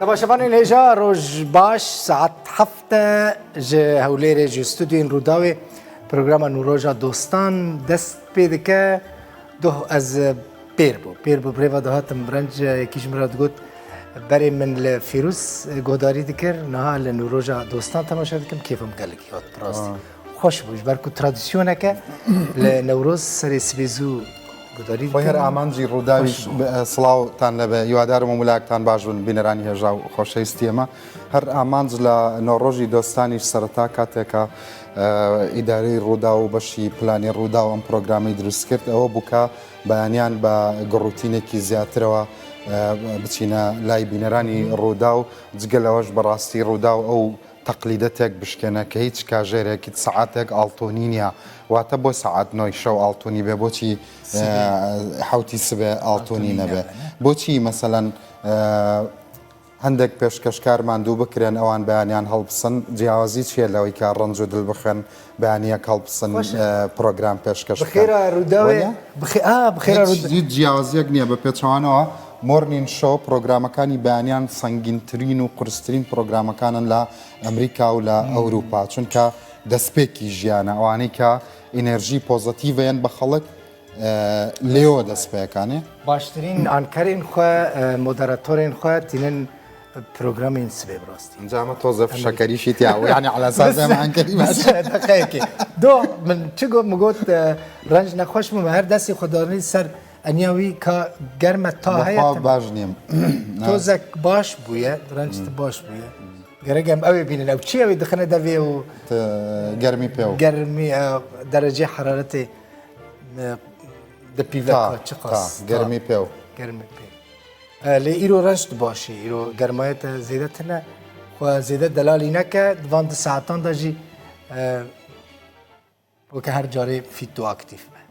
تماشاوان الهجا روج باش ساعت هفته جه هولیر جه استودیو روداوی برنامه نوروجا دوستان دست پیدا که دو از پیر بو برای دهاتم برنج یکیش مراد گفت برای من لفیروس گوداری دکر نه لنوروجا دوستان تماشا دکم کیفم گلگی هات براست خوش بوش برکو ترادیسیونه که لنوروز سری سبیزو گوداری دکر هر ئامانجی ڕووداویش سڵاوتان لەبێ هیوادارم و مولایەکتان باش بن بینەرانی هێژا و خۆشەویستی ئێمە هەر ئامانج لە نۆڕۆژی دۆستانیش سەرەتا کاتێکە ئیدارەی ڕوودا و بەشی پلانی ڕوودا و ئەم پرۆگرامی دروست کرد ئەوە بووکە بەیانیان بە گەڕوتینێکی زیاترەوە بچینە لای بینەرانی ڕوودا و جگەلەوەش بەڕاستی ڕوودا و ئەو تەقلیدەتێک بشکێنە کە هیچ کاژێرێکی سعاتێک ئاڵتۆنی نییە واتە بۆ سعات نۆی شەو ئاڵتۆنی بێ بۆچی حوتی سبێ ئاڵتۆنی نەبێ بۆچی مەسەلەن هەندێک پێشکەشکارمان دوو بکرێن ئەوان بەیانیان هەڵبسن جیاوازی چیە لەوەی کە ڕەنج و دڵ بخێن بەیانیەک هەڵبسن پرۆگرام پێشکەش بخێرە ڕووداوێ بخێرە جیاوازیەک نییە بە پێچوانەوە مۆرنین شۆ پرۆگرامەکانی بەیانیان سەنگینترین و قورسترین پرۆگرامەکانن لە ئەمریکا و لە ئەوروپا چونکە دەستپێکی ژیانە ئەوانەی کە ئینەرژی پۆزەتیڤەیەن بە خەڵک لێەوە دەستپێەکانێ باشترین ئانکارین خو مۆدەراتۆرین خو تینن پرۆگرامین سبێ بڕاستی ئەنجامە تۆزە فشەکەریشی تیاوە یعنی على ئەنکەری دقیقی دو من چی گفت مگوت رنج نەخۆشم هەر دەستی خۆدانی سەر ئەنیاوی کە گەرمە تا هەیە باش نیم تۆزێک باش بووە رنجت باش بووە گەرەگەم ئەوێ بینن ئەو چی ئەوی دخنە دەوێ و گەرمی پێ و گەرمی دەرەجێ حرارەتی دەپیڤە چ قاس گەرمی پێ و گەرمی پێ لێ ئیرۆ رەنجت باشی ئیرۆ گەرمایەتە زیدەتنە خو زیدە دەلالی نەکە دوان دە ساعتان دەژی وەکە هەر جارێ فیت و ئاکتیف بە